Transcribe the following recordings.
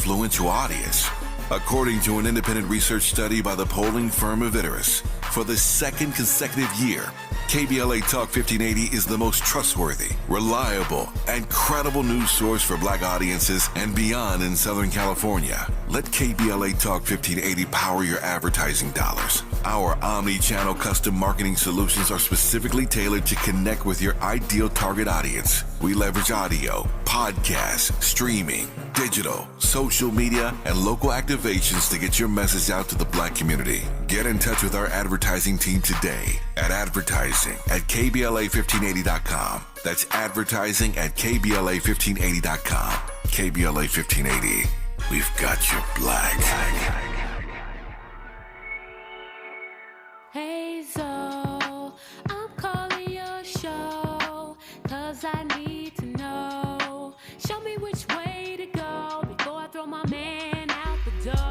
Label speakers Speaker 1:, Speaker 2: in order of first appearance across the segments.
Speaker 1: influential audience. According to an independent research study by the polling firm Iteris, for the second consecutive year, KBLA Talk 1580 is the most trustworthy, reliable, and credible news source for Black audiences and beyond in Southern California. Let KBLA Talk 1580 power your advertising dollars. Our omni-channel custom marketing solutions are specifically tailored to connect with your ideal target audience. We leverage audio, podcasts, streaming, digital, social media, and local activations to get your message out to the Black community. Get in touch with our advertising team today at advertising@KBLA1580.com. That's advertising at KBLA1580.com. KBLA 1580. We've got you Black.
Speaker 2: Hey Zoe, I'm calling your show, 'cause I need to know. Show me which way to go before I throw my man out the door.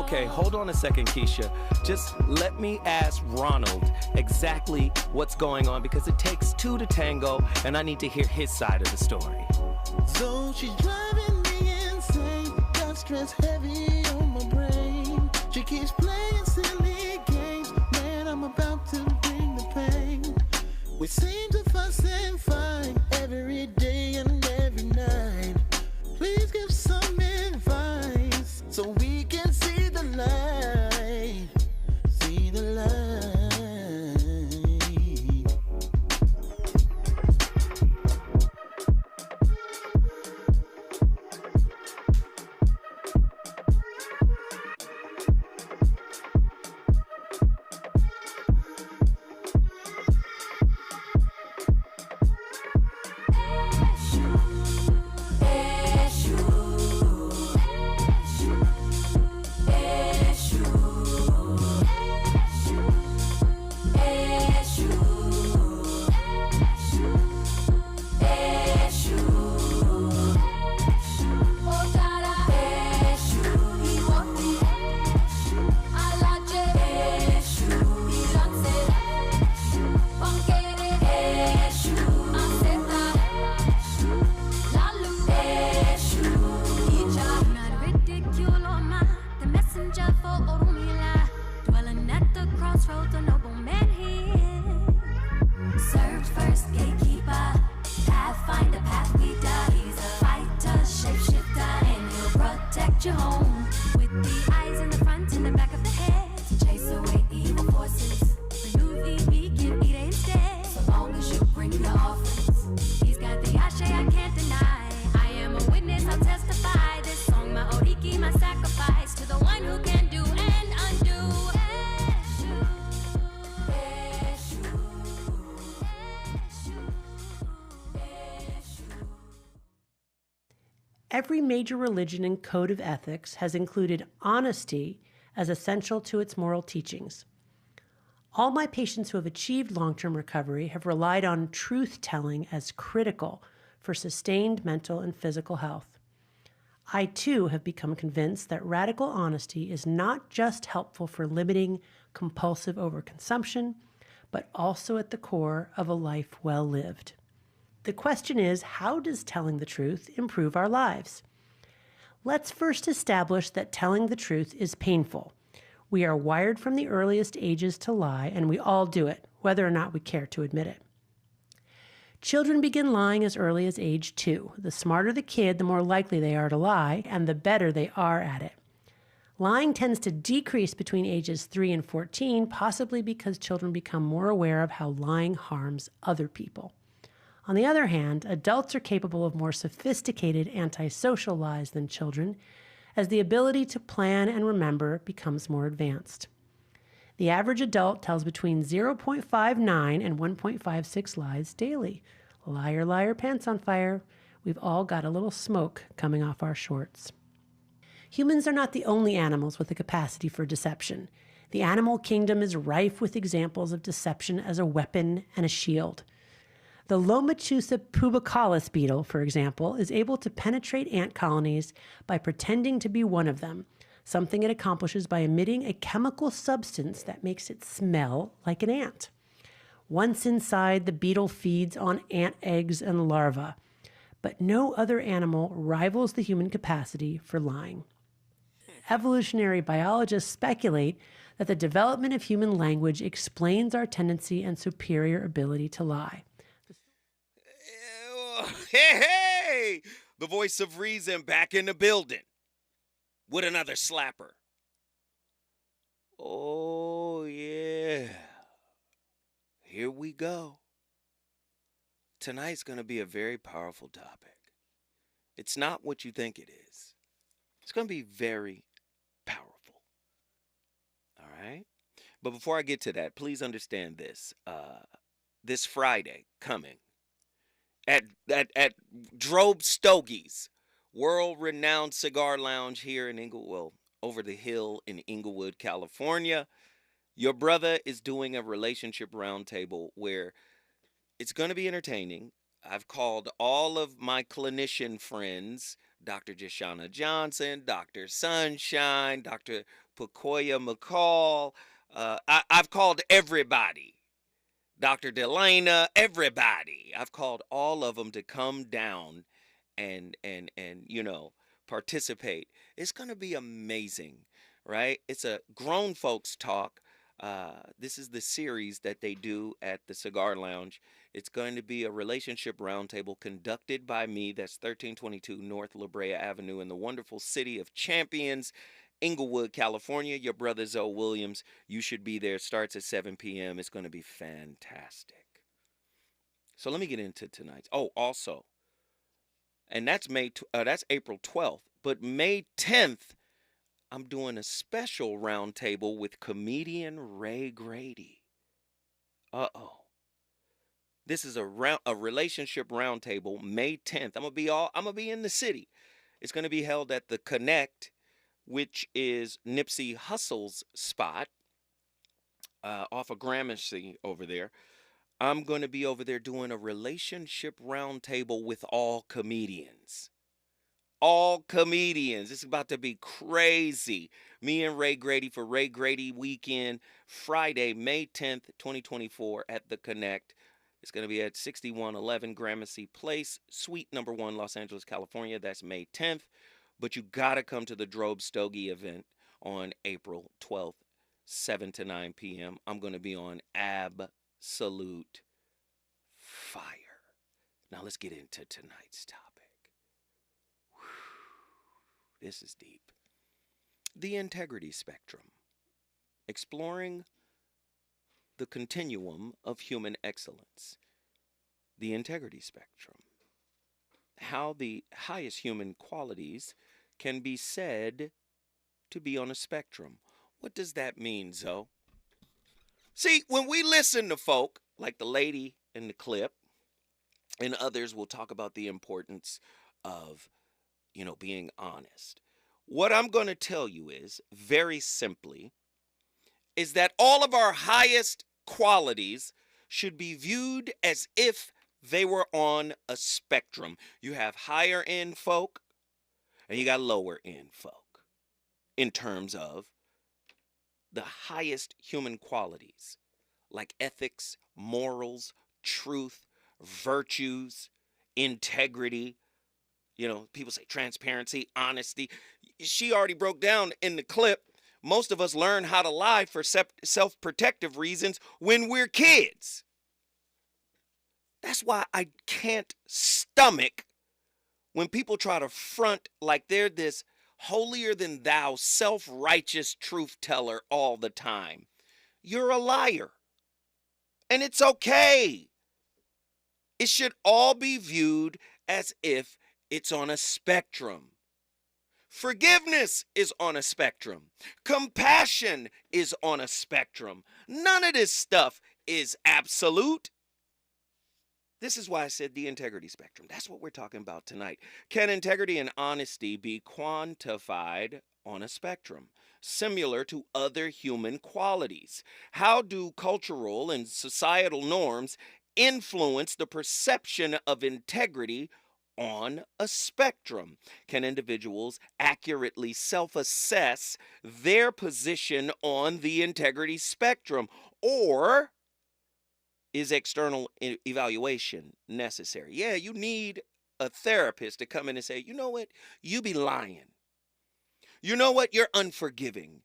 Speaker 3: Okay, hold on a second, Keisha. Just let me ask Ronald exactly what's going on, because it takes two to tango, and I need to hear his side of the story.
Speaker 4: So she's driving me insane, got stress heavy on my brain. She keeps playing silly games, man, I'm about to bring the pain. We seem to fuss and fight every day and every night. Please give some advice so we can see the light, see the light.
Speaker 5: Every major religion and code of ethics has included honesty as essential to its moral teachings. All my patients who have achieved long-term recovery have relied on truth-telling as critical for sustained mental and physical health. I, too, have become convinced that radical honesty is not just helpful for limiting compulsive overconsumption, but also at the core of a life well lived. The question is, how does telling the truth improve our lives? Let's first establish that telling the truth is painful. We are wired from the earliest ages to lie, and we all do it, whether or not we care to admit it. Children begin lying as early as age 2. The smarter the kid, the more likely they are to lie, and the better they are at it. Lying tends to decrease between ages 3 and 14, possibly because children become more aware of how lying harms other people. On the other hand, adults are capable of more sophisticated antisocial lies than children, as the ability to plan and remember becomes more advanced. The average adult tells between 0.59 and 1.56 lies daily. Liar, liar, pants on fire. We've all got a little smoke coming off our shorts. Humans are not the only animals with the capacity for deception. The animal kingdom is rife with examples of deception as a weapon and a shield. The Lomachusa pubicalis beetle, for example, is able to penetrate ant colonies by pretending to be one of them, something it accomplishes by emitting a chemical substance that makes it smell like an ant. Once inside, the beetle feeds on ant eggs and larvae. but no other animal rivals the human capacity for lying. Evolutionary biologists speculate that the development of human language explains our tendency and superior ability to lie.
Speaker 3: Hey! The voice of reason back in the building with another slapper. Oh, yeah. Here we go. Tonight's going to be a very powerful topic. It's not what you think it is. It's going to be very powerful. All right? But before I get to that, please understand this. This Friday coming at Drobe Stogie's world-renowned cigar lounge here in over the hill in Inglewood, California, your brother is doing a relationship roundtable where it's going to be entertaining. I've called all of my clinician friends, Dr. Jashana Johnson, Dr. Sunshine, Dr. Pakoya McCall. I've called everybody. Dr. Delana, everybody. I've called all of them to come down and participate. It's going to be amazing, right? It's a grown folks talk. This is the series that they do at the Cigar Lounge. It's going to be a relationship roundtable conducted by me. That's 1322 North La Brea Avenue in the wonderful city of Champions, Inglewood, California. Your brother Zoe Williams. You should be there. Starts at 7 p.m. It's going to be fantastic. So let me get into tonight's. Oh, also, and that's that's April 12th. But May 10th, I'm doing a special roundtable with comedian Ray Grady. This is a relationship roundtable, May 10th. I'm gonna be in the city. It's gonna be held at the Connect, which is Nipsey Hussle's spot, off of Gramercy over there. I'm gonna be over there doing a relationship roundtable with all comedians. All comedians. It's about to be crazy. Me and Ray Grady for Ray Grady Weekend, Friday, May 10th, 2024 at the Connect. It's going to be at 6111 Gramercy Place, Suite number 1, Los Angeles, California. That's May 10th. But you got to come to the Drobe Stogie event on April 12th, 7 to 9 p.m. I'm going to be on absolute fire. Now let's get into tonight's topic. This is deep. The integrity spectrum. Exploring the continuum of human excellence. The integrity spectrum. How the highest human qualities can be said to be on a spectrum. What does that mean, Zoe? See, when we listen to folk, like the lady in the clip, and others will talk about the importance of being honest. What I'm going to tell you is, very simply, is that all of our highest qualities should be viewed as if they were on a spectrum. You have higher end folk and you got lower end folk in terms of the highest human qualities like ethics, morals, truth, virtues, integrity. People say transparency, honesty. She already broke down in the clip. Most of us learn how to lie for self-protective reasons when we're kids. That's why I can't stomach when people try to front like they're this holier-than-thou, self-righteous truth teller all the time. You're a liar. And it's okay. It should all be viewed as if it's on a spectrum. Forgiveness is on a spectrum. Compassion is on a spectrum. None of this stuff is absolute. This is why I said the integrity spectrum. That's what we're talking about tonight. Can integrity and honesty be quantified on a spectrum, similar to other human qualities? How do cultural and societal norms influence the perception of integrity on a spectrum? Can individuals accurately self-assess their position on the integrity spectrum, or is external evaluation necessary? Yeah, you need a therapist to come in and say, you know what, you be lying. You know what, you're unforgiving.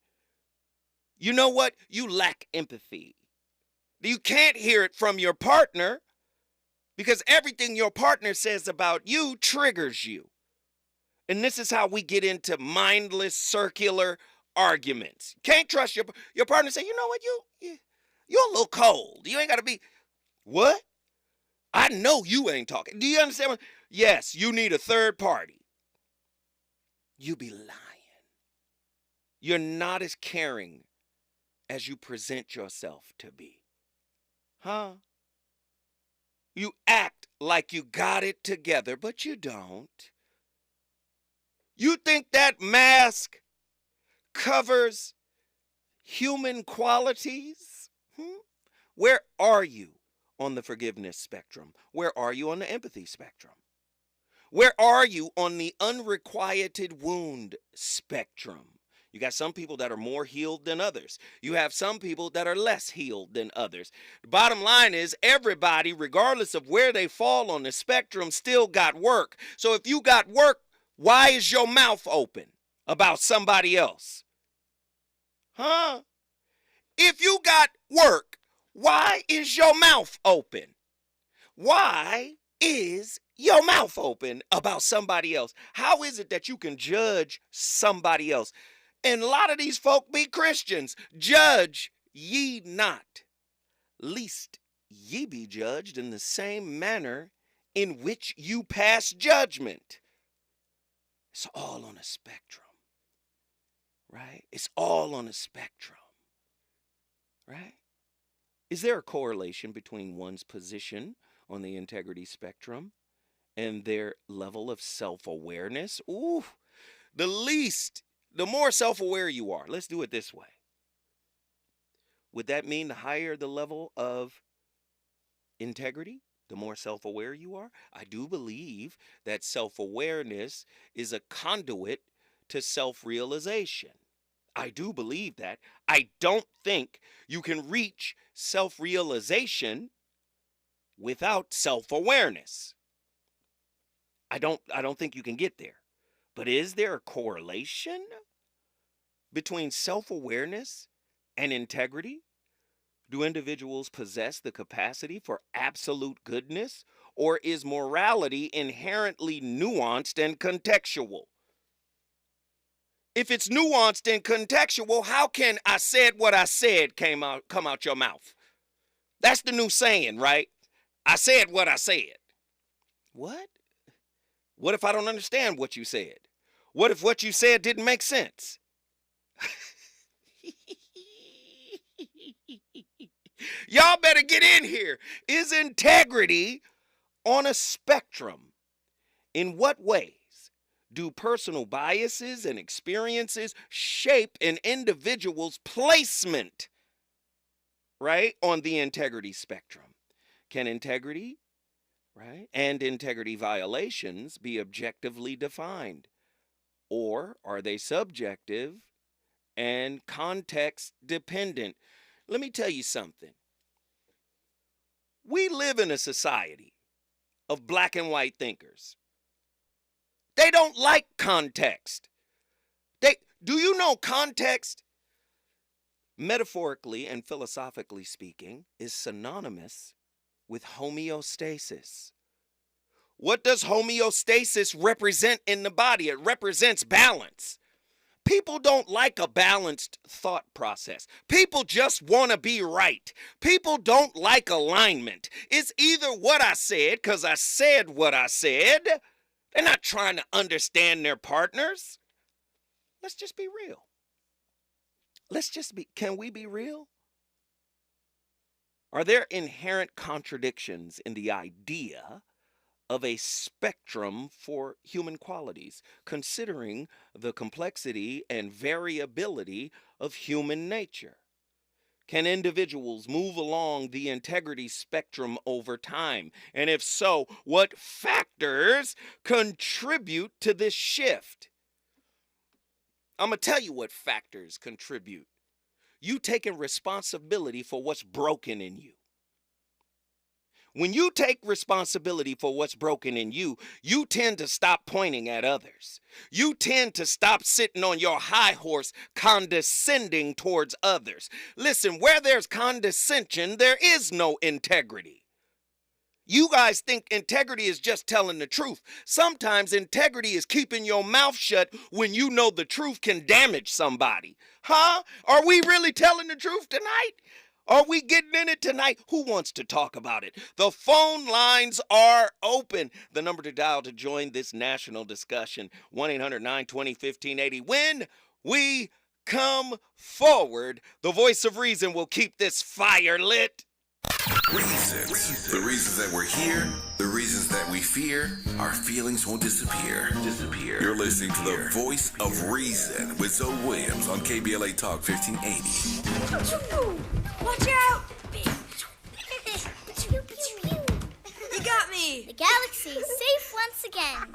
Speaker 3: You know what, you lack empathy. You can't hear it from your partner because everything your partner says about you triggers you. And this is how we get into mindless circular arguments. Can't trust your partner. Say, you know what, you're a little cold. You ain't got to be. What? I know you ain't talking. Do you understand? Yes, you need a third party. You be lying. You're not as caring as you present yourself to be. Huh? You act like you got it together, but you don't. You think that mask covers human qualities? Where are you on the forgiveness spectrum? Where are you on the empathy spectrum? Where are you on the unrequited wound spectrum? You got some people that are more healed than others. You have some people that are less healed than others. The bottom line is everybody, regardless of where they fall on the spectrum, still got work. So if you got work, why is your mouth open about somebody else? Huh? If you got work, why is your mouth open? Why is your mouth open about somebody else? How is it that you can judge somebody else? And a lot of these folk be Christians. Judge ye not, lest ye be judged in the same manner in which you pass judgment. It's all on a spectrum, right? It's all on a spectrum, right? Is there a correlation between one's position on the integrity spectrum and their level of self-awareness? Ooh, the more self-aware you are, let's do it this way. Would that mean the higher the level of integrity, the more self-aware you are? I do believe that self-awareness is a conduit to self-realization. I do believe that. I don't think you can reach self-realization without self-awareness. I don't think you can get there. But is there a correlation between self-awareness and integrity? Do individuals possess the capacity for absolute goodness, or is morality inherently nuanced and contextual? If it's nuanced and contextual, how can I said what I said come out your mouth? That's the new saying, right? I said what I said. What? What if I don't understand what you said? What if what you said didn't make sense? Y'all better get in here. Is integrity on a spectrum? In what ways do personal biases and experiences shape an individual's placement, right, on the integrity spectrum? Can integrity, right, and integrity violations be objectively defined? Or are they subjective and context dependent? Let me tell you something. We live in a society of black and white thinkers. They don't like context. Do you know context, metaphorically and philosophically speaking, is synonymous with homeostasis? What does homeostasis represent in the body? It represents balance. People don't like a balanced thought process. People just want to be right. People don't like alignment. It's either what I said because I said what I said. They're not trying to understand their partners. Let's just be real. Can we be real? Are there inherent contradictions in the idea of a spectrum for human qualities, considering the complexity and variability of human nature? Can individuals move along the integrity spectrum over time? And if so, what factors contribute to this shift? I'm going to tell you what factors contribute. You taking responsibility for what's broken in you. When you take responsibility for what's broken in you, you tend to stop pointing at others. You tend to stop sitting on your high horse condescending towards others. Listen, where there's condescension, there is no integrity. You guys think integrity is just telling the truth. Sometimes integrity is keeping your mouth shut when you know the truth can damage somebody. Huh? Are we really telling the truth tonight? Are we getting in it tonight? Who wants to talk about it? The phone lines are open. The number to dial to join this national discussion, 1-800-920-1580. When we come forward, the voice of reason will keep this fire lit.
Speaker 1: Reasons. The reasons that we're here, the reasons that we fear, our feelings won't disappear. You're listening to the voice of reason with Zoe Williams on KBLA Talk 1580.
Speaker 6: Watch out! You got me!
Speaker 7: The galaxy is safe once again.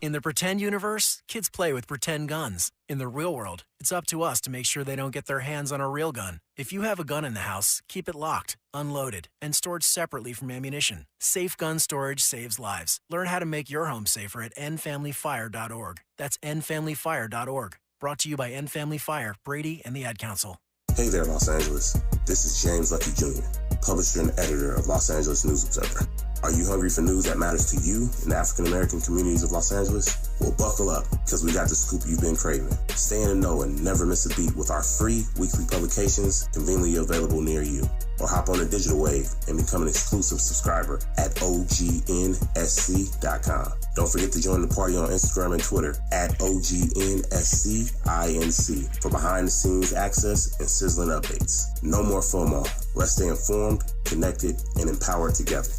Speaker 8: In the pretend universe, kids play with pretend guns. In the real world, it's up to us to make sure they don't get their hands on a real gun. If you have a gun in the house, keep it locked, unloaded, and stored separately from ammunition. Safe gun storage saves lives. Learn how to make your home safer at endfamilyfire.org. That's endfamilyfire.org. Brought to you by End Family Fire, Brady, and the Ad Council.
Speaker 9: Hey there, Los Angeles. This is James Lucky Jr., publisher and editor of Los Angeles News Observer. Are you hungry for news that matters to you in the African-American communities of Los Angeles? Well, buckle up, because we got the scoop you've been craving. Stay in the know and never miss a beat with our free weekly publications conveniently available near you. Or hop on the digital wave and become an exclusive subscriber at OGNSC.com. Don't forget to join the party on Instagram and Twitter at OGNSCINC for behind-the-scenes access and sizzling updates. No more FOMO. Let's stay informed, connected, and empowered together.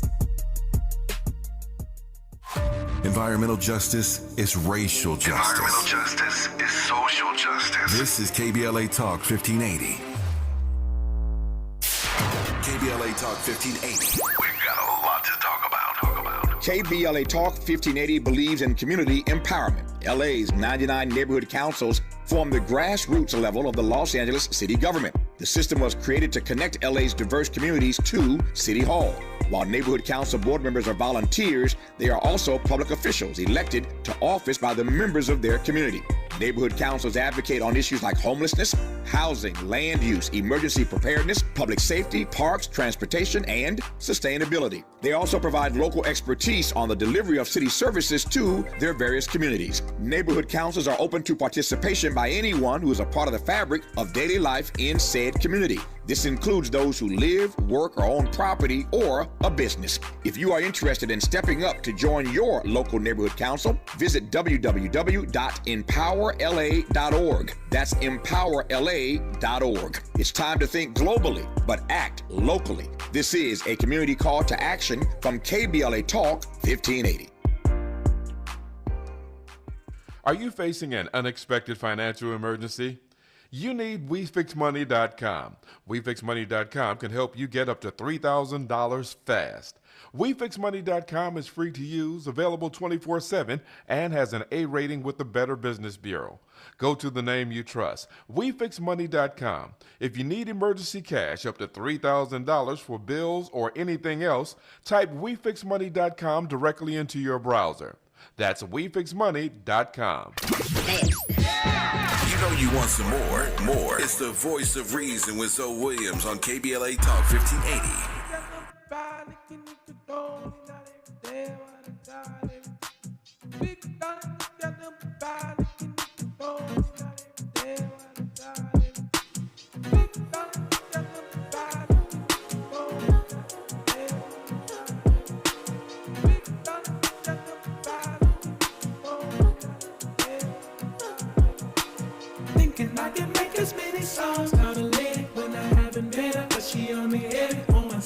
Speaker 1: Environmental justice is racial justice.
Speaker 10: Environmental justice is social justice.
Speaker 1: This is KBLA Talk 1580. KBLA Talk 1580.
Speaker 10: We've got a lot to talk about.
Speaker 11: KBLA Talk 1580 believes in community empowerment. LA's 99 neighborhood councils form the grassroots level of the Los Angeles city government. The system was created to connect LA's diverse communities to City Hall. While neighborhood council board members are volunteers, they are also public officials elected to office by the members of their community. Neighborhood councils advocate on issues like homelessness, housing, land use, emergency preparedness, public safety, parks, transportation, and sustainability. They also provide local expertise on the delivery of city services to their various communities. Neighborhood councils are open to participation by anyone who is a part of the fabric of daily life in said community. This includes those who live, work, or own property or a business. If you are interested in stepping up to join your local neighborhood council, visit www.empowerla.org. That's empowerla.org. It's time to think globally, but act locally. This is a community call to action from KBLA Talk 1580.
Speaker 12: Are you facing an unexpected financial emergency? You need WeFixMoney.com. WeFixMoney.com can help you get up to $3,000 fast. WeFixMoney.com is free to use, available 24/7, and has an A rating with the Better Business Bureau. Go to the name you trust, WeFixMoney.com. If you need emergency cash up to $3,000 for bills or anything else, type WeFixMoney.com directly into your browser. That's WeFixMoney.com.
Speaker 1: You know you want some more. It's the voice of reason with Zoe Williams on KBLA Talk 1580.
Speaker 4: I can make as many songs, call a lady when I haven't met her, but she only hit it on my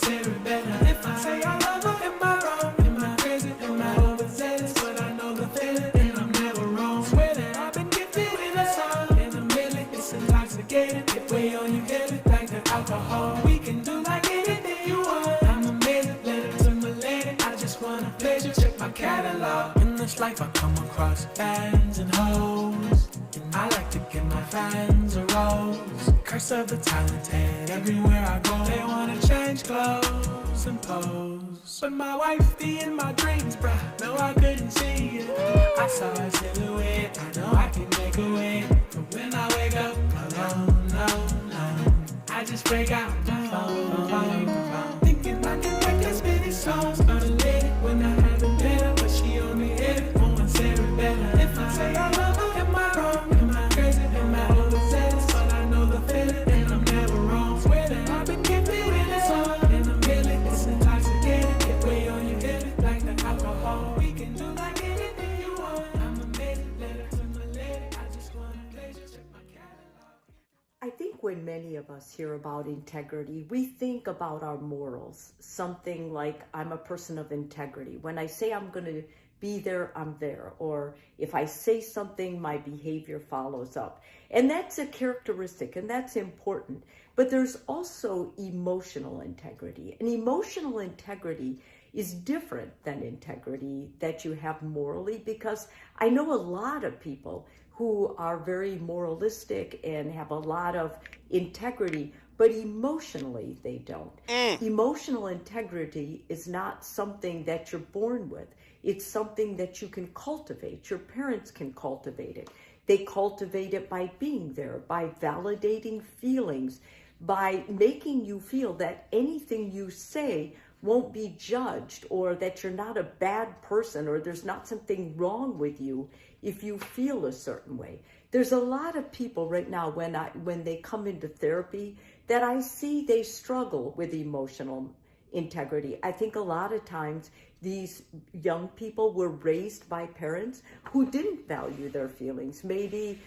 Speaker 4: better. If I say I love her, am I wrong? Am I crazy? Am I overzealous? But I know the feeling, and I'm never wrong. Swear that I've been gifted with a song, and a million, it's intoxicating. It weigh on you heavy like the alcohol. We can do like anything you want. I'm amazing, let it to my lady. I just want a pleasure, check my catalog. In this life I come across bands and hoes, and I like to
Speaker 13: Give my friends a rose, curse of the talented. Everywhere I go, they wanna change clothes and pose. But my wife be in my dreams, bruh. No, I couldn't see it. I saw a silhouette. I know I can make a way. But when I wake up alone, no, I just break out my phone. Thinking I can make this many songs on a lady when I haven't been her, but she only hit it. No one said it better. If I say I love her, am I wrong? Am I crazy? Am I overzealous? But I know the feeling, and I'm never wrong. Swear that I've been giving it all in a million. It's intoxicating. Get way on your head like the alcohol. We can do like anything you want. I'm amazing. Letter to my lady. I just want a pleasure. Check my catalog.
Speaker 14: I think when many of us hear about integrity, we think about our morals. Something like, I'm a person of integrity. When I say I'm going to be there, I'm there. Or if I say something, my behavior follows up. And that's a characteristic, and that's important. But there's also emotional integrity. And emotional integrity is different than integrity that you have morally, because I know a lot of people who are very moralistic and have a lot of integrity, but emotionally they don't. Emotional integrity is not something that you're born with. It's something that you can cultivate. Your parents can cultivate it. They cultivate it by being there, by validating feelings, by making you feel that anything you say won't be judged, or that you're not a bad person, or there's not something wrong with you if you feel a certain way. There's a lot of people right now when they come into therapy that I see they struggle with emotional integrity. I think a lot of times these young people were raised by parents who didn't value their feelings, maybe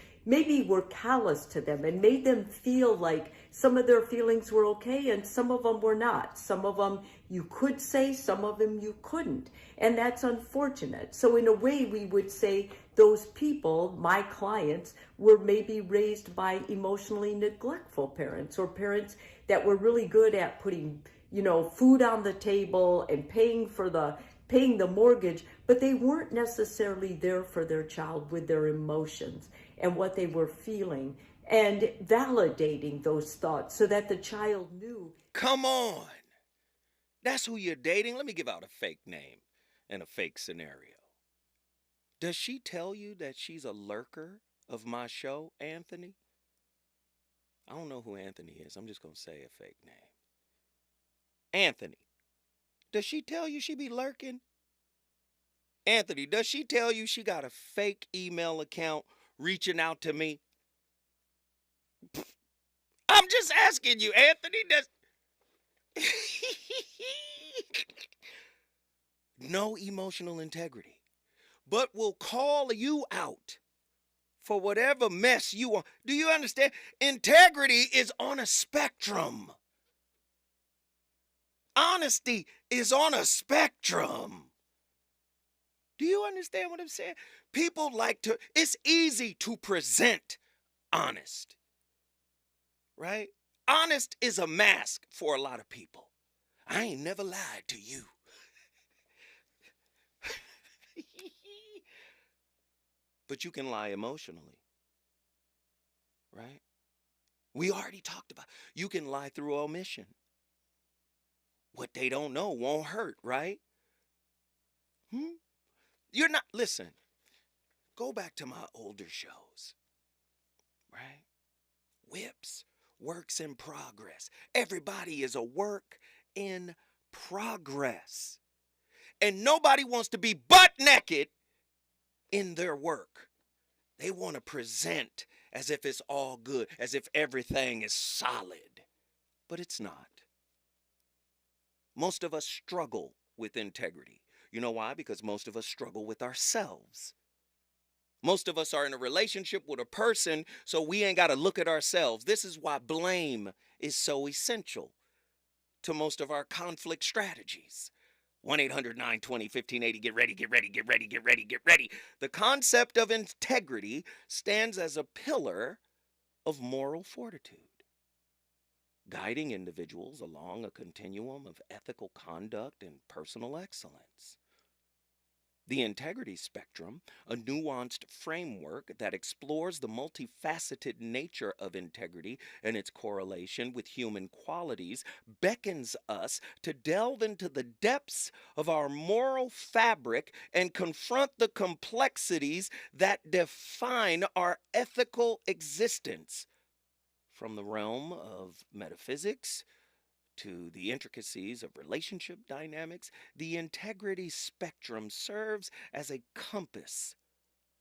Speaker 14: were callous to them and made them feel like some of their feelings were okay and some of them were not. Some of them you could say, some of them you couldn't. And that's unfortunate. So in a way, we would say those people, my clients, were maybe raised by emotionally neglectful parents, or parents that were really good at putting, food on the table and paying the mortgage, but they weren't necessarily there for their child with their emotions and what they were feeling, and validating those thoughts so that the child knew.
Speaker 3: Come on. That's who you're dating? Let me give out a fake name and a fake scenario. Does she tell you that she's a lurker of my show, Anthony? I don't know who Anthony is. I'm just going to say a fake name. Anthony, does she tell you she be lurking? Anthony, does she tell you she got a fake email account reaching out to me? I'm just asking you, Anthony. No emotional integrity, but will call you out for whatever mess you are. Do you understand? Integrity is on a spectrum. Honesty is on a spectrum. Do you understand what I'm saying? People it's easy to present honest, right? Honest is a mask for a lot of people. I ain't never lied to you. But you can lie emotionally, right? We already talked about, you can lie through omission. What they don't know won't hurt, right? Listen, go back to my older shows, right? Whips, works in progress. Everybody is a work in progress. And nobody wants to be butt naked in their work. They want to present as if it's all good, as if everything is solid. But it's not. Most of us struggle with integrity. You know why? Because most of us struggle with ourselves. Most of us are in a relationship with a person, so we ain't got to look at ourselves. This is why blame is so essential to most of our conflict strategies. 1-800-920-1580. Get ready, get ready, get ready, get ready, get ready. The concept of integrity stands as a pillar of moral fortitude, guiding individuals along a continuum of ethical conduct and personal excellence. The integrity spectrum, a nuanced framework that explores the multifaceted nature of integrity and its correlation with human qualities, beckons us to delve into the depths of our moral fabric and confront the complexities that define our ethical existence. From the realm of metaphysics to the intricacies of relationship dynamics, the integrity spectrum serves as a compass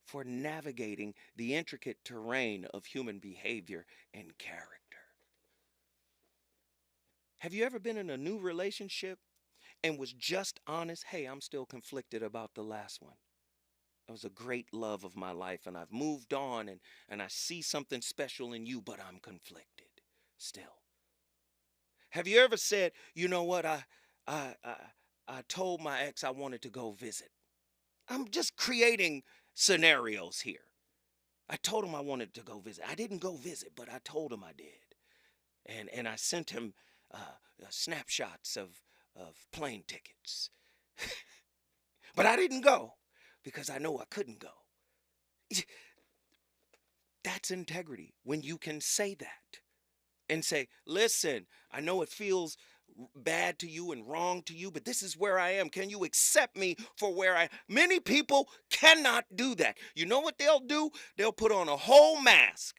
Speaker 3: for navigating the intricate terrain of human behavior and character. Have you ever been in a new relationship and was just honest? Hey, I'm still conflicted about the last one. It was a great love of my life, and I've moved on, and I see something special in you, but I'm conflicted still. Have you ever said, you know what, I told my ex I wanted to go visit. I'm just creating scenarios here. I told him I wanted to go visit. I didn't go visit, but I told him I did. And I sent him snapshots of plane tickets. But I didn't go because I know I couldn't go. That's integrity, when you can say that. And say, listen, I know it feels bad to you and wrong to you, but this is where I am. Can you accept me for where I am? Many people cannot do that. You know what they'll do? They'll put on a whole mask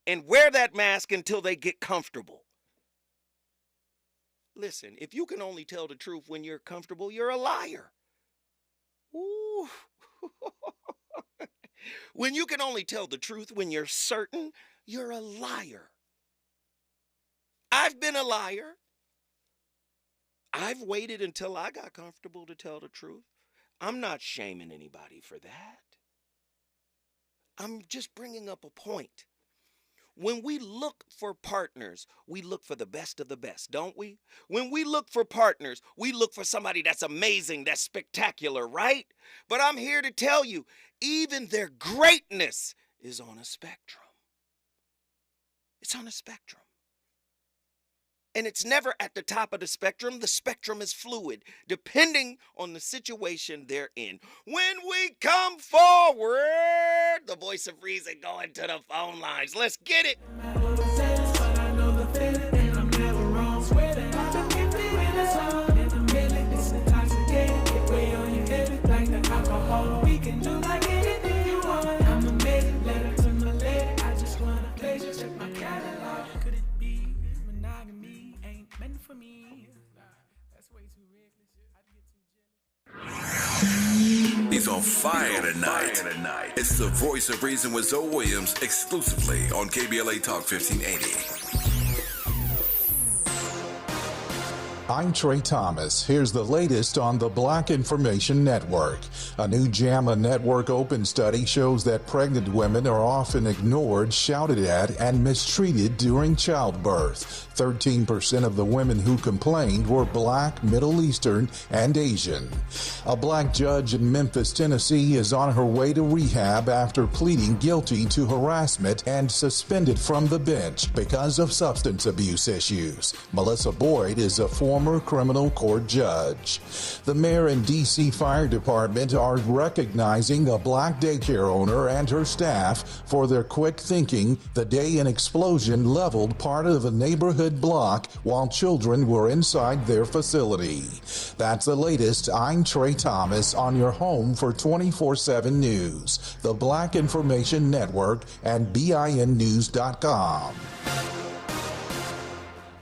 Speaker 3: and wear that mask until they get comfortable. Listen, if you can only tell the truth when you're comfortable, you're a liar. Ooh. When you can only tell the truth when you're certain, you're a liar. I've been a liar. I've waited until I got comfortable to tell the truth. I'm not shaming anybody for that. I'm just bringing up a point. When we look for partners, we look for the best of the best, don't we? When we look for partners, we look for somebody that's amazing, that's spectacular, right? But I'm here to tell you, even their greatness is on a spectrum. It's on a spectrum. And it's never at the top of the spectrum. The spectrum is fluid, depending on the situation they're in. When we come forward, the voice of reason going to the phone lines. Let's get it.
Speaker 1: He's on fire tonight. It's the voice of reason with Zoe Williams, exclusively on KBLA Talk 1580.
Speaker 15: I'm Trey Thomas. Here's the latest on the Black Information Network. A new JAMA Network Open study shows that pregnant women are often ignored, shouted at, and mistreated during childbirth. 13% of the women who complained were Black, Middle Eastern, and Asian. A Black judge in Memphis, Tennessee is on her way to rehab after pleading guilty to harassment and suspended from the bench because of substance abuse issues. Melissa Boyd is a former criminal court judge. The mayor and D.C. Fire Department are recognizing a Black daycare owner and her staff for their quick thinking the day an explosion leveled part of a neighborhood block while children were inside their facility. That's the latest. I'm Trey Thomas on your home for 24/7 news, the Black Information Network, and BINnews.com.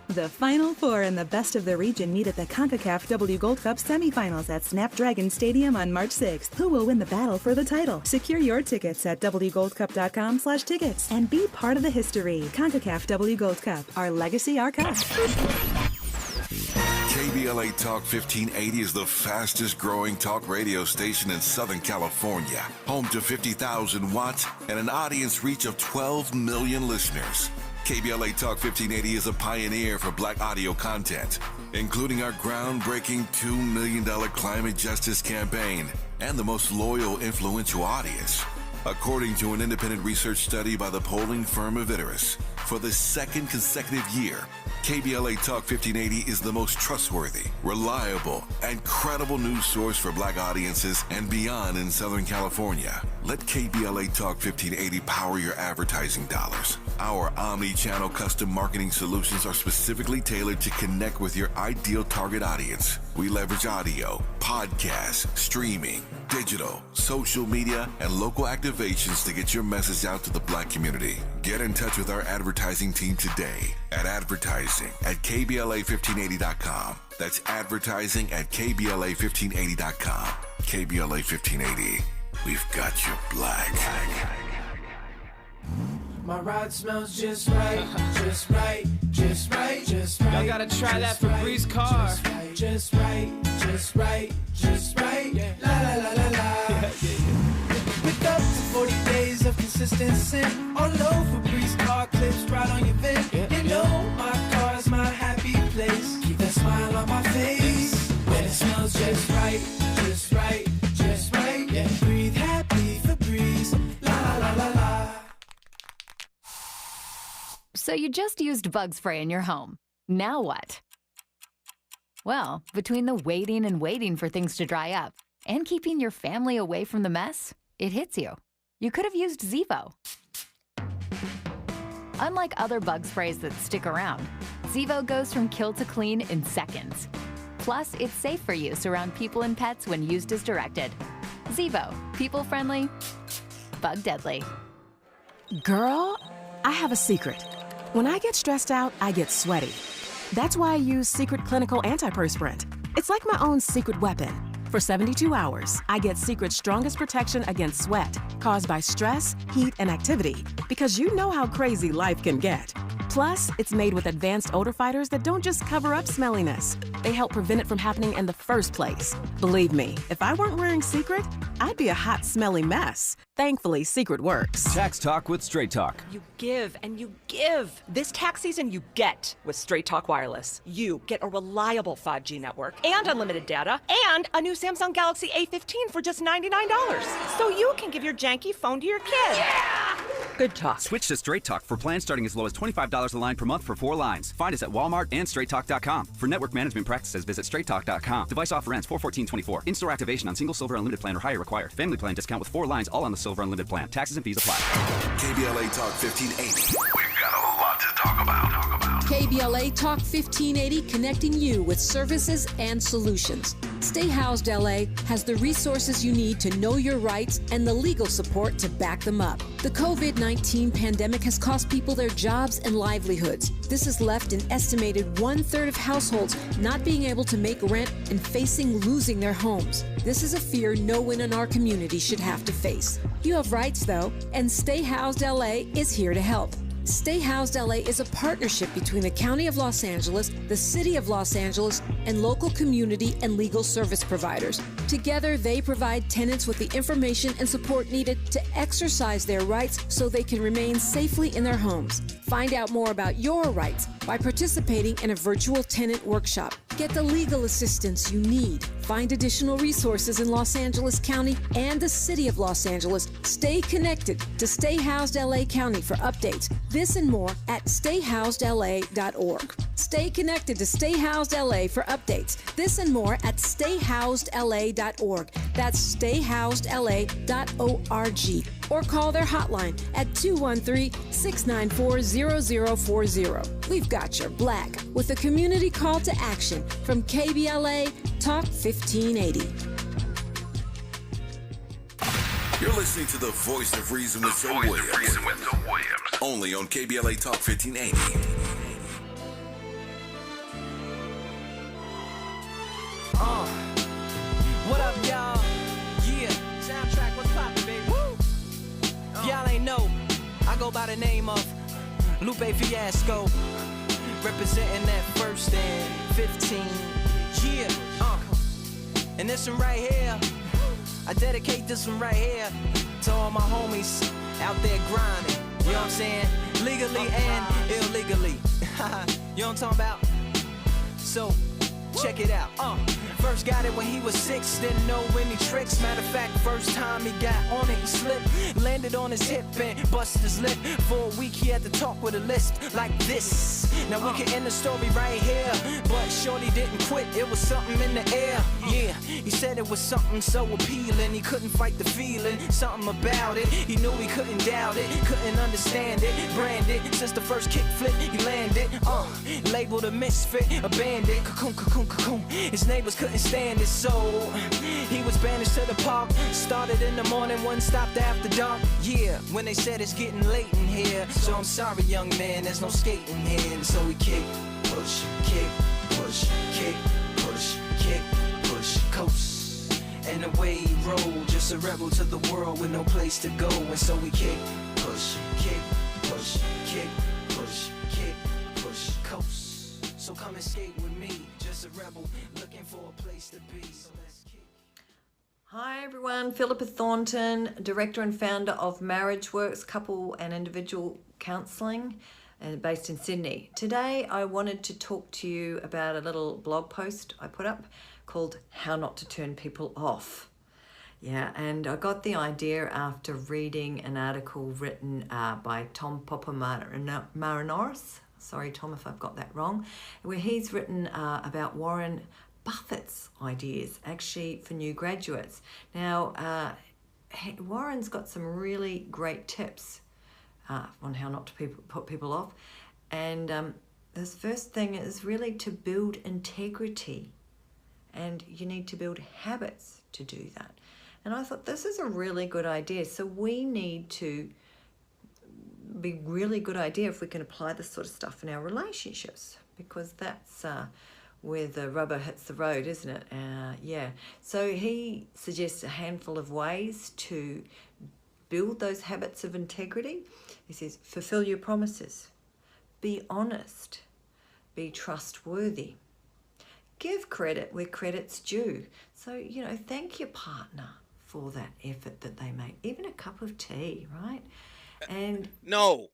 Speaker 16: The Final Four and the best of the region meet at the CONCACAF W Gold Cup semifinals at Snapdragon Stadium on March 6th. Who will win the battle for the title? Secure your tickets at wgoldcup.com/tickets and be part of the history. CONCACAF W Gold Cup, our legacy, our cup.
Speaker 1: KBLA Talk 1580 is the fastest growing talk radio station in Southern California, home to 50,000 watts and an audience reach of 12 million listeners. KBLA Talk 1580 is a pioneer for Black audio content, including our groundbreaking $2 million climate justice campaign and the most loyal, influential audience. According to an independent research study by the polling firm of Icarus, For the second consecutive year, KBLA Talk 1580 is the most trustworthy, reliable, and credible news source for Black audiences and beyond in Southern California. Let KBLA Talk 1580 power your advertising dollars. Our omni-channel custom marketing solutions are specifically tailored to connect with your ideal target audience. We leverage audio, podcasts, streaming, digital, social media, and local activations to get your message out to the Black community. Get in touch with our advertising team today at advertising@KBLA1580.com. That's advertising at KBLA1580.com. KBLA 1580. We've got your Black.
Speaker 13: My ride smells just right, just right, just right, just right.
Speaker 17: Y'all gotta try that for Bree's car.
Speaker 13: Just right, just right, just right. La la la la la. With up to 40 days of consistency, all over Bree's car clips right on your vent. You know my car's my happy place. Keep that smile on my face when it smells just right, just right, just right. Yeah, breathe happy for Breeze. La la la la.
Speaker 18: So you just used bug spray in your home. Now what? Well, between the waiting and waiting for things to dry up and keeping your family away from the mess, it hits you. You could have used Zevo. Unlike other bug sprays that stick around, Zevo goes from kill to clean in seconds. Plus, it's safe for use around people and pets when used as directed. Zevo, people-friendly, bug-deadly.
Speaker 19: Girl, I have a secret. When I get stressed out, I get sweaty. That's why I use Secret Clinical Antiperspirant. It's like my own secret weapon. For 72 hours, I get Secret's strongest protection against sweat caused by stress, heat, and activity, because you know how crazy life can get. Plus, it's made with advanced odor fighters that don't just cover up smelliness. They help prevent it from happening in the first place. Believe me, if I weren't wearing Secret, I'd be a hot, smelly mess. Thankfully, Secret works.
Speaker 20: Tax Talk with Straight Talk.
Speaker 21: You give and you give. This tax season, you get with Straight Talk Wireless. You get a reliable 5G network and unlimited data and a new Samsung Galaxy A15 for just $99. So you can give your janky phone to your kid. Yeah! Good talk.
Speaker 20: Switch to Straight Talk for plans starting as low as $25 a line per month for 4 lines. Find us at Walmart and StraightTalk.com. For network management practices, visit StraightTalk.com. Device offer ends 4/14/24. In-store activation on single Silver Unlimited plan or higher required. Family plan discount with 4 lines all on the Silver Unlimited plan. Taxes and fees apply.
Speaker 1: KBLA Talk 1580.
Speaker 10: We've got a lot to talk about.
Speaker 22: KBLA Talk 1580, connecting you with services and solutions. Stay Housed LA has the resources you need to know your rights and the legal support to back them up. The COVID-19 pandemic has cost people their jobs and livelihoods. This has left an estimated 1/3 of households not being able to make rent and facing losing their homes. This is a fear no one in our community should have to face. You have rights, though, and Stay Housed LA is here to help. Stay Housed LA is a partnership between the County of Los Angeles, the City of Los Angeles, and local community and legal service providers. Together, they provide tenants with the information and support needed to exercise their rights so they can remain safely in their homes. Find out more about your rights by participating in a virtual tenant workshop. Get the legal assistance you need. Find additional resources in Los Angeles County and the City of Los Angeles. Stay connected to Stay Housed LA County for updates. This and more at stayhousedla.org. Stay connected to Stay Housed LA for updates. This and more at stayhousedla.org. That's stayhousedla.org. Or call their hotline at 213-694-0040. We've got your Black with a community call to action from KBLA Talk 1580.
Speaker 1: You're listening to the Voice of Reason with Zoe Williams. Only on KBLA Talk 1580.
Speaker 17: What up, y'all? Yeah, soundtrack, what's poppin', baby? Woo! Y'all ain't know, I go by the name of Lupe Fiasco, representing that 1st and 15. Yeah, and this one right here, I dedicate this one right here to all my homies out there grinding. You know what I'm saying? Legally and illegally. You know what I'm talking about? So, check it out. First got it when he was 6, didn't know any tricks. Matter of fact, first time he got on it, he slipped, landed on his hip and busted his lip. For a week he had to talk with a lisp like this. Now we can end the story right here, but shorty didn't quit, it was something in the air. Yeah, he said it was something so appealing, he couldn't fight the feeling, something about it. He knew he couldn't doubt it, couldn't understand it, branded since the first kick flip he landed. Labeled a misfit, a bandit, cocoon, cocoon, cocoon. His neighbors couldn't stand it, so he was banished to the park. Started in the morning, one stopped after dark. Yeah, when they said it's getting late in here, so I'm sorry, young man, there's no skating here. So we kick, push, kick, push, kick, push, kick, push, coast. And away he rolled, just a rebel to the world with no place to go. And so we kick, push, kick, push, kick, push, kick, push, coast. So come and skate with me, just a rebel looking for a place to be. So let's kick.
Speaker 2: Hi everyone, Philippa Thornton, director and founder of Marriage Works Couple and Individual Counselling, and based in Sydney. Today I wanted to talk to you about a little blog post I put up called How Not to Turn People Off. Yeah, and I got the idea after reading an article written by Tom Popper-Marinoris. Sorry, Tom, if I've got that wrong. Where he's written about Warren Buffett's ideas, actually, for new graduates. Now, Warren's got some really great tips on how not to put people off. And this first thing is really to build integrity. And you need to build habits to do that. And I thought this is a really good idea. So we need to be really good idea if we can apply this sort of stuff in our relationships, because that's where the rubber hits the road, isn't it? Yeah. So he suggests a handful of ways to build those habits of integrity. He says, fulfill your promises, be honest, be trustworthy, give credit where credit's due. So, thank your partner for that effort that they make, even a cup of tea, right? And
Speaker 3: No,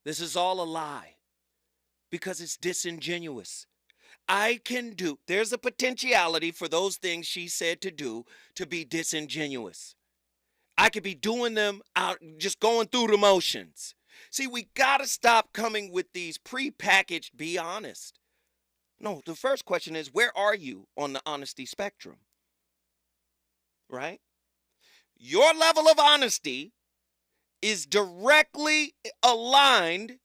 Speaker 3: this is all a lie because it's disingenuous. There's a potentiality for those things she said to do to be disingenuous. I could be doing them out, just going through the motions. See, we got to stop coming with these prepackaged, be honest. No, the first question is, where are you on the honesty spectrum? Right? Your level of honesty is directly aligned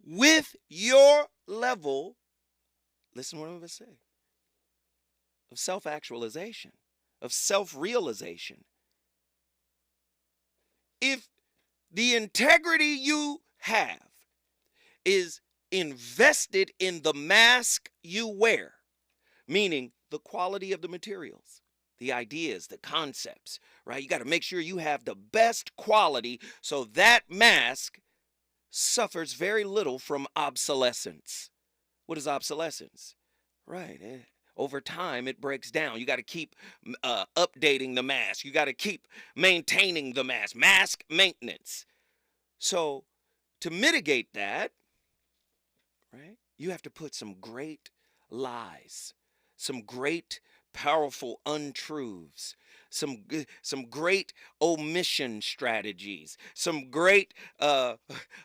Speaker 3: with your level, listen to what I'm going to say, of self-actualization, of self-realization. If the integrity you have is invested in the mask you wear, meaning the quality of the materials, the ideas, the concepts, right? You got to make sure you have the best quality so that mask suffers very little from obsolescence. What is obsolescence? Right. Over time, it breaks down. You got to keep updating the mask. You got to keep maintaining the mask. Mask maintenance. So to mitigate that, right, you have to put some great lies, some great powerful untruths, some great omission strategies, some great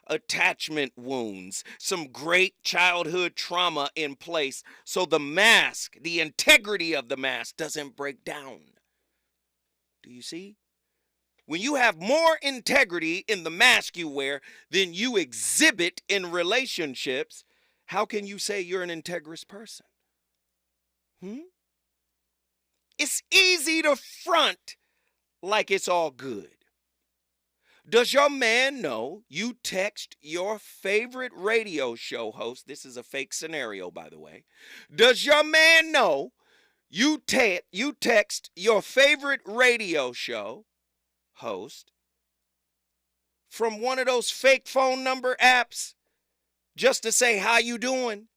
Speaker 3: attachment wounds, some great childhood trauma in place so the mask, the integrity of the mask doesn't break down. Do you see? When you have more integrity in the mask you wear than you exhibit in relationships, how can you say you're an integrous person? It's easy to front like it's all good. Does your man know you text your favorite radio show host? This is a fake scenario, by the way. Does your man know you text your favorite radio show host from one of those fake phone number apps just to say, how you doing?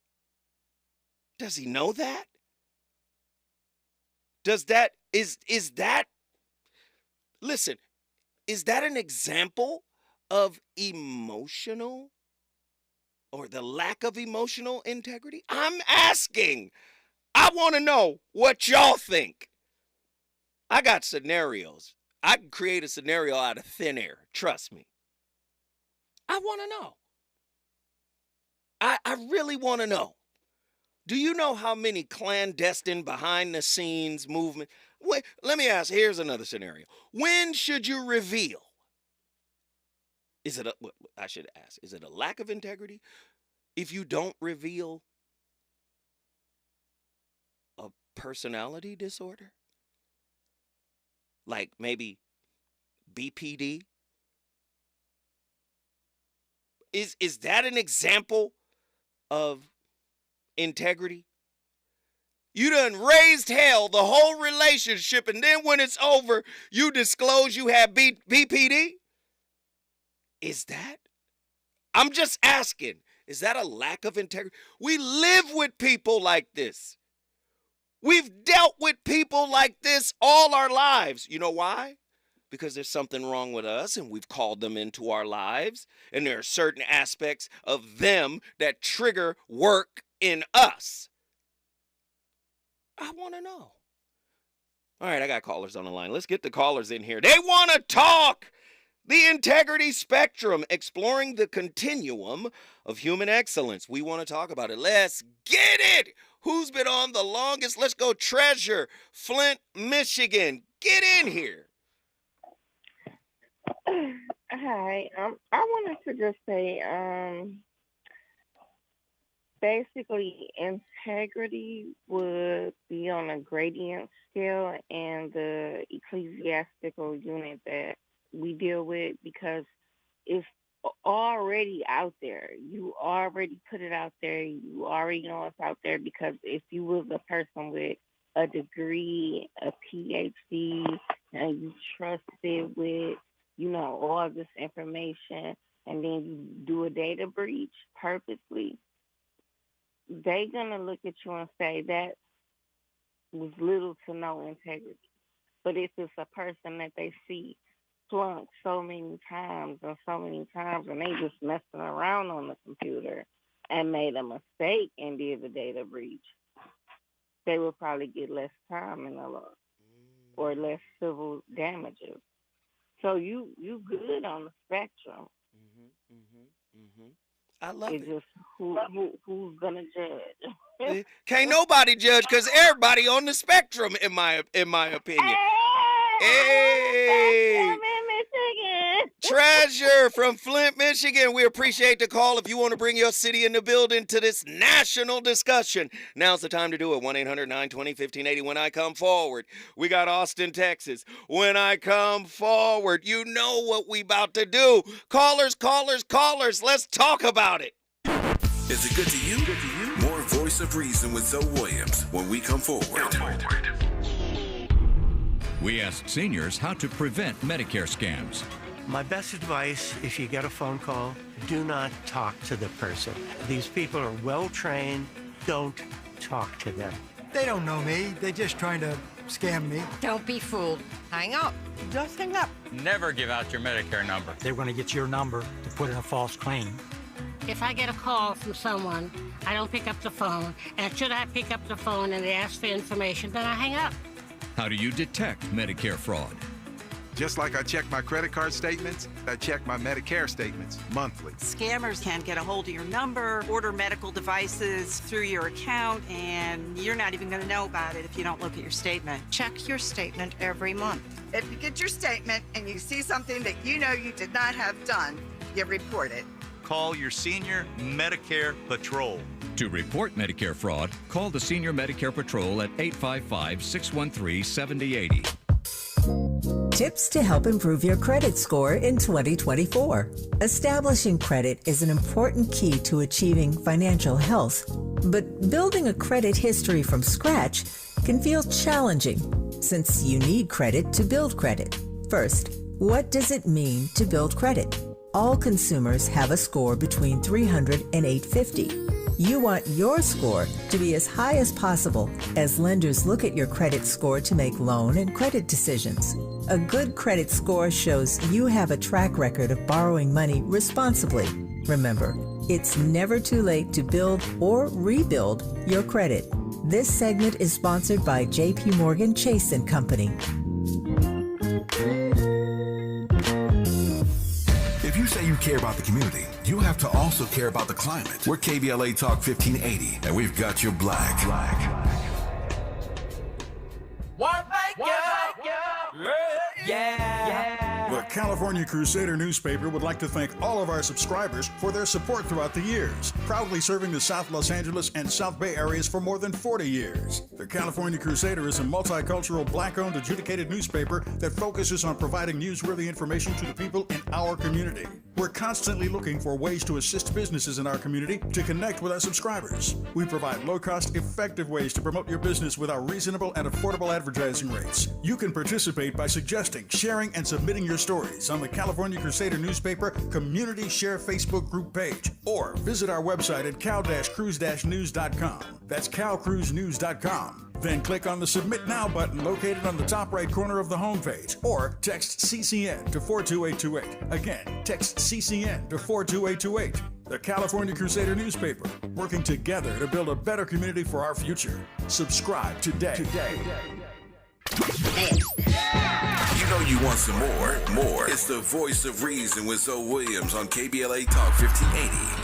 Speaker 3: Does he know that? Is that an example of emotional or the lack of emotional integrity? I'm asking. I want to know what y'all think. I got scenarios. I can create a scenario out of thin air. Trust me. I want to know. I really want to know. Do you know how many clandestine behind the scenes movement? Wait, let me ask. Here's another scenario. When should you reveal? I should ask, is it a lack of integrity if you don't reveal a personality disorder? Like maybe BPD? Is that an example of integrity? You done raised hell the whole relationship, and then when it's over, you disclose you have BPD? Is that? I'm just asking. Is that a lack of integrity? We live with people like this. We've dealt with people like this all our lives. You know why? Because there's something wrong with us, and we've called them into our lives, and there are certain aspects of them that trigger work in us. I want to know. All right, I got callers on the line. Let's get the callers in here. They want to talk. The integrity spectrum, exploring the continuum of human excellence. We want to talk about it. Let's get it. Who's been on the longest? Let's go. Treasure, Flint, Michigan. Get in here.
Speaker 5: Hi. I wanted to just say, basically, integrity would be on a gradient scale and the ecclesiastical unit that we deal with, because it's already out there. You already put it out there. You already know it's out there, because if you was a person with a degree, a PhD, and you trusted with, all this information, and then you do a data breach purposely, they're going to look at you and say that was little to no integrity. But if it's a person that they see flunk so many times, and they just messing around on the computer and made a mistake and did the data breach, they will probably get less time in the law or less civil damages. So you good on the spectrum.
Speaker 3: I love it.
Speaker 5: It's just who's gonna judge.
Speaker 3: Can't nobody judge, because everybody on the spectrum, in my opinion. Hey! Treasure from Flint, Michigan. We appreciate the call. If you want to bring your city in the building to this national discussion, now's the time to do it. 1-800-920-1580. When I come forward. We got Austin, Texas. When I come forward, you know what we about to do. Callers. Let's talk about it.
Speaker 1: Is it good to you? More Voice of Reason with Zoe Williams when we come forward.
Speaker 6: We asked seniors how to prevent Medicare scams.
Speaker 23: My best advice, if you get a phone call, do not talk to the person. These people are well-trained. Don't talk to them.
Speaker 24: They don't know me. They're just trying to scam me.
Speaker 25: Don't be fooled. Hang up. Just hang up.
Speaker 26: Never give out your Medicare number.
Speaker 24: They're going to get your number to put in a false claim.
Speaker 27: If I get a call from someone, I don't pick up the phone. And should I pick up the phone and they ask for information, then I hang up.
Speaker 6: How do you detect Medicare fraud?
Speaker 28: Just like I check my credit card statements, I check my Medicare statements monthly.
Speaker 29: Scammers can get a hold of your number, order medical devices through your account, and you're not even going to know about it if you don't look at your statement.
Speaker 25: Check your statement every month. If you get your statement and you see something that you know you did not have done, you report it.
Speaker 30: Call your senior Medicare Patrol.
Speaker 6: To report Medicare fraud, call the Senior Medicare Patrol at 855-613-7080.
Speaker 31: Tips to help improve your credit score in 2024. Establishing credit is an important key to achieving financial health, but building a credit history from scratch can feel challenging since you need credit to build credit. First, what does it mean to build credit? All consumers have a score between 300 and 850. You want your score to be as high as possible as lenders look at your credit score to make loan and credit decisions. A good credit score shows you have a track record of borrowing money responsibly. Remember, it's never too late to build or rebuild your credit. This segment is sponsored by J.P. Morgan Chase & Company.
Speaker 1: If you say you care about the community, you have to also care about the climate. We're KBLA Talk 1580, and we've got your black.
Speaker 4: The California Crusader newspaper would like to thank all of our subscribers for their support throughout the years, proudly serving the South Los Angeles and South Bay areas for more than 40 years. The California Crusader is a multicultural, black-owned, adjudicated newspaper that focuses on providing newsworthy information to the people in our community. We're constantly looking for ways to assist businesses in our community to connect with our subscribers. We provide low-cost, effective ways to promote your business with our reasonable and affordable advertising rates. You can participate by suggesting, sharing, and submitting your stories on the California Crusader newspaper Community Share Facebook group page, or visit our website at cal-cruise-news.com. That's calcruisenews.com. Then click on the Submit Now button located on the top right corner of the homepage, or text CCN to 42828. Again, text CCN to 42828. The California Crusader newspaper, working together to build a better community for our future. Subscribe today.
Speaker 1: You know you want some more. It's the voice of reason with Zoe Williams on KBLA Talk 1580.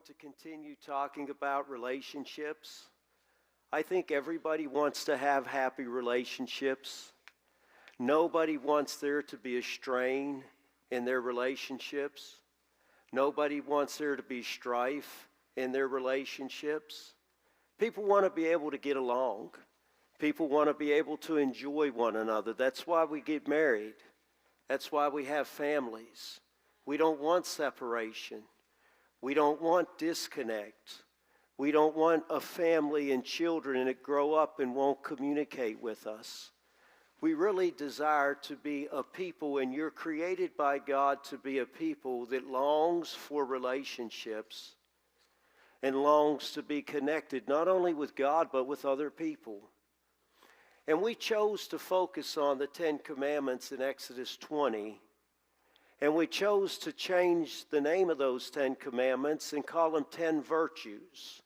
Speaker 7: To continue talking about relationships. I think everybody wants to have happy relationships. Nobody wants there to be a strain in their relationships. Nobody wants there to be strife in their relationships. People want to be able to get along. People want to be able to enjoy one another. That's why we get married. That's why we have families. We don't want separation. We don't want disconnect. We don't want a family and children that grow up and won't communicate with us. We really desire to be a people, and you're created by God to be a people that longs for relationships and longs to be connected not only with God but with other people. And we chose to focus on the 10 Commandments in Exodus 20. And we chose to change the name of those 10 Commandments and call them 10 virtues.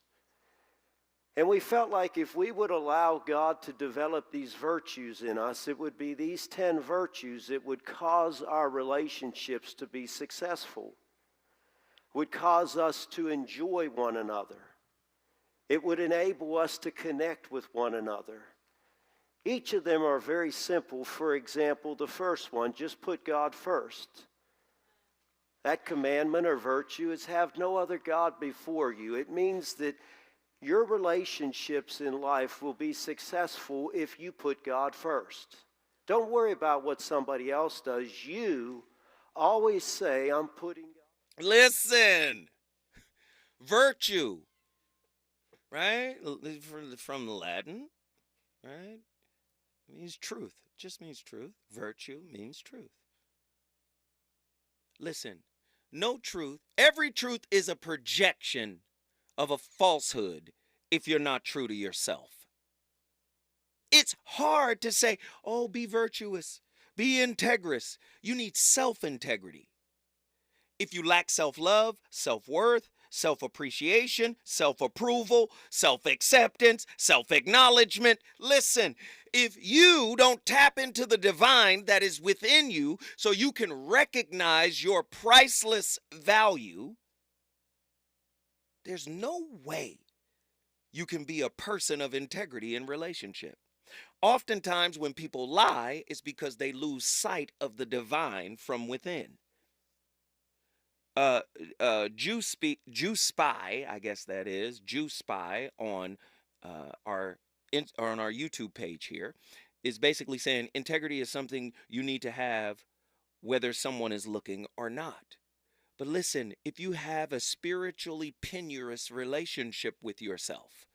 Speaker 7: And we felt like if we would allow God to develop these virtues in us, it would be these 10 virtues that would cause our relationships to be successful, would cause us to enjoy one another. It would enable us to connect with one another. Each of them are very simple. For example, the first one, just put God first. That commandment or virtue is have no other God before you. It means that your relationships in life will be successful if you put God first. Don't worry about what somebody else does. You always say, I'm putting God.
Speaker 3: Listen, virtue, right? From the Latin, right? It means truth. It just means truth. Virtue means truth. Listen, No truth. Every truth is a projection of a falsehood if you're not true to yourself. It's hard to say, oh, be virtuous, be integrous. You need self-integrity. If you lack self-love, self-worth, self-appreciation, self-approval, self-acceptance, self-acknowledgement, listen, if you don't tap into the divine that is within you so you can recognize your priceless value, there's no way you can be a person of integrity in relationship. Oftentimes when people lie, it's because they lose sight of the divine from within. Juice Spy, I guess that is, Juice Spy on our YouTube page here, is basically saying integrity is something you need to have whether someone is looking or not. But listen, if you have a spiritually penurious relationship with yourself,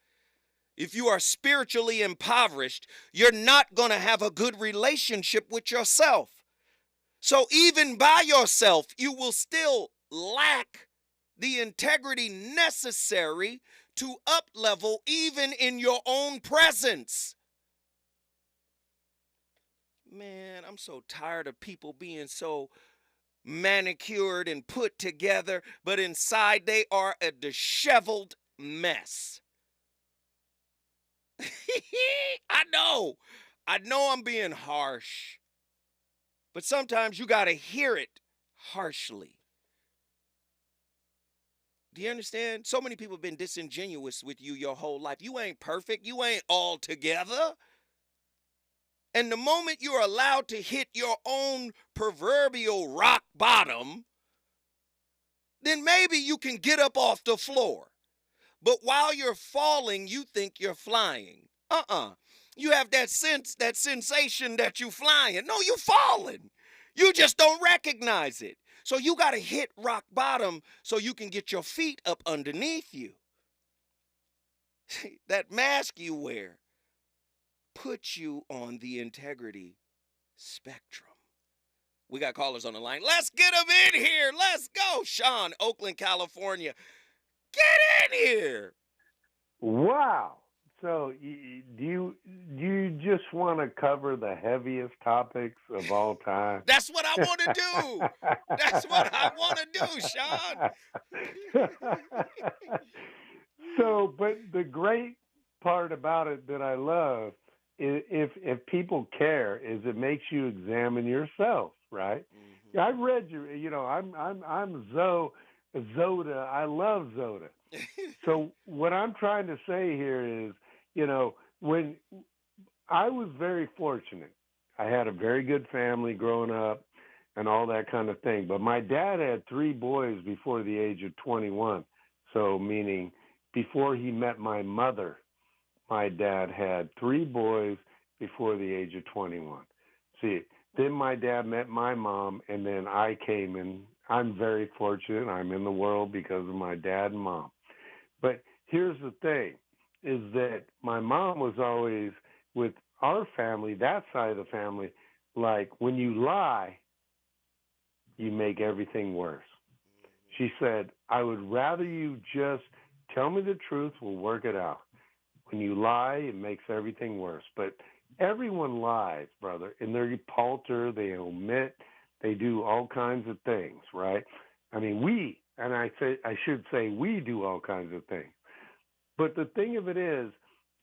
Speaker 3: if you are spiritually impoverished, you're not going to have a good relationship with yourself. So even by yourself, you will still lack the integrity necessary to up-level even in your own presence. Man, I'm so tired of people being so manicured and put together, but inside they are a disheveled mess. I know I'm being harsh, but sometimes you got to hear it harshly. Do you understand? So many people have been disingenuous with you your whole life. You ain't perfect. You ain't all together. And the moment you're allowed to hit your own proverbial rock bottom, then maybe you can get up off the floor. But while you're falling, you think you're flying. You have that sensation that you're flying. No, you're falling. You just don't recognize it. So you got to hit rock bottom so you can get your feet up underneath you. That mask you wear puts you on the integrity spectrum. We got callers on the line. Let's get them in here. Let's go. Sean, Oakland, California. Get in here.
Speaker 8: Wow. So do you just want to cover the heaviest topics of all time?
Speaker 3: That's what I want to do. That's what I want to do, Sean.
Speaker 8: So, but the great part about it that I love is if people care is it makes you examine yourself, right? Mm-hmm. I read I'm Zoda. I love Zoda. So what I'm trying to say here is, when I was very fortunate, I had a very good family growing up and all that kind of thing. But my dad had 3 boys before the age of 21. So meaning before he met my mother, my dad had 3 boys before the age of 21. See, then my dad met my mom, and then I came in. I'm very fortunate. I'm in the world because of my dad and mom. But here's the thing, is that my mom was always, with our family, that side of the family, like when you lie, you make everything worse. She said, I would rather you just tell me the truth, we'll work it out. When you lie, it makes everything worse. But everyone lies, brother, and they palter, they omit, they do all kinds of things, right? I mean, I should say we do all kinds of things. But the thing of it is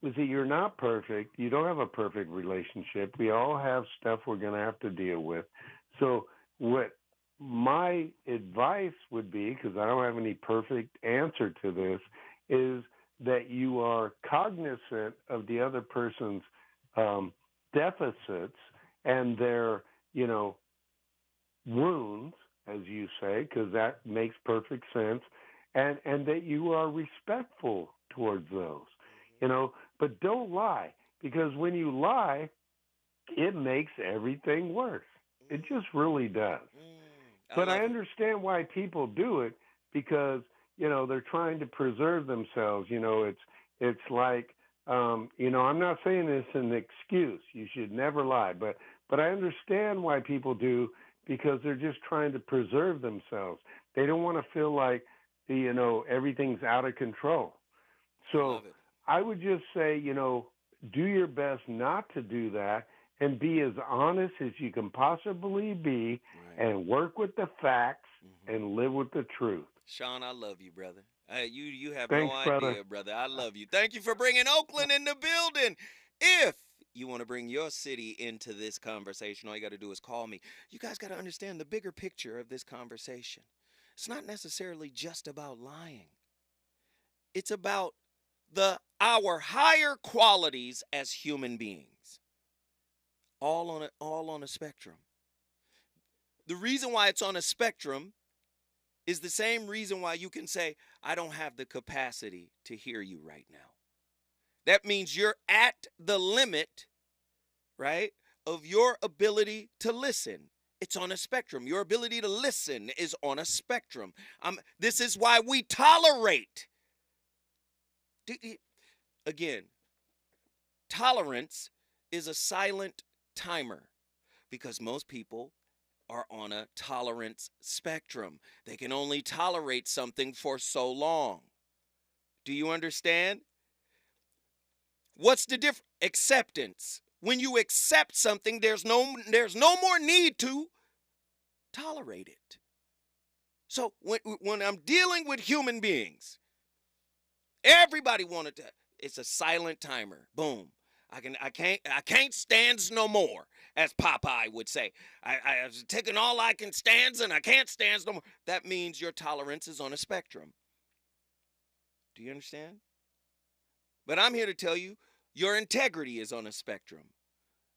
Speaker 8: that you're not perfect. You don't have a perfect relationship. We all have stuff we're going to have to deal with. So what my advice would be, because I don't have any perfect answer to this, is that you are cognizant of the other person's deficits and their, wounds, as you say, because that makes perfect sense, and that you are respectful towards those, but don't lie, because when you lie, it makes everything worse. It just really does. But I understand why people do it, because, they're trying to preserve themselves. It's like, I'm not saying this is an excuse. You should never lie, but I understand why people do, because they're just trying to preserve themselves. They don't want to feel like, everything's out of control. So I would just say, do your best not to do that and be as honest as you can possibly be and work with the facts and live with the truth.
Speaker 3: Sean, I love you, brother. You have
Speaker 8: Thanks,
Speaker 3: no idea, brother. I love you. Thank you for bringing Oakland in the building. If you want to bring your city into this conversation, all you got to do is call me. You guys got to understand the bigger picture of this conversation. It's not necessarily just about lying. It's about our higher qualities as human beings. All on a spectrum. The reason why it's on a spectrum is the same reason why you can say, I don't have the capacity to hear you right now. That means you're at the limit, right, of your ability to listen. It's on a spectrum. Your ability to listen is on a spectrum. This is why we tolerate. Again, tolerance is a silent timer because most people are on a tolerance spectrum. They can only tolerate something for so long. Do you understand? What's the difference? Acceptance. When you accept something, there's no more need to tolerate it. So when I'm dealing with human beings, everybody wanted to. It's a silent timer. Boom. I can't stands no more, as Popeye would say. I've taken all I can stands and I can't stands no more. That means your tolerance is on a spectrum. Do you understand? But I'm here to tell you your integrity is on a spectrum.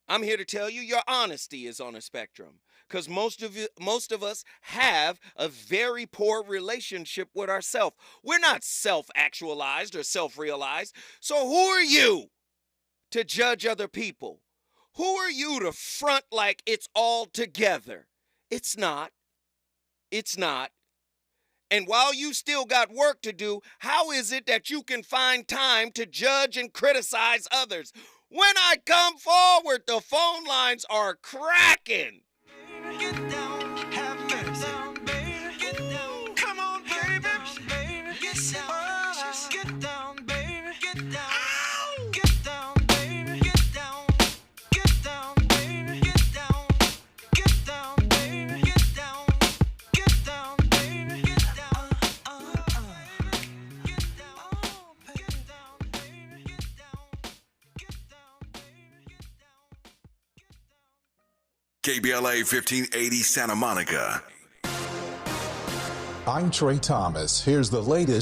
Speaker 3: I'm here to tell you your honesty is on a spectrum. Because most of us have a very poor relationship with ourselves. We're not self-actualized or self-realized. So who are you to judge other people? Who are you to front like it's all together? It's not. It's not. And while you still got work to do, how is it that you can find time to judge and criticize others? When I come forward, the phone lines are cracking. Get down, have mercy, baby. Get down, come on, baby. Get down, get down, baby. Get down, get down, baby. Get down, get down, baby. Get down, get down, baby. Get down, get down, baby. Get down,
Speaker 1: KBLA 1580 Santa Monica.
Speaker 9: I'm Trey Thomas. Here's the latest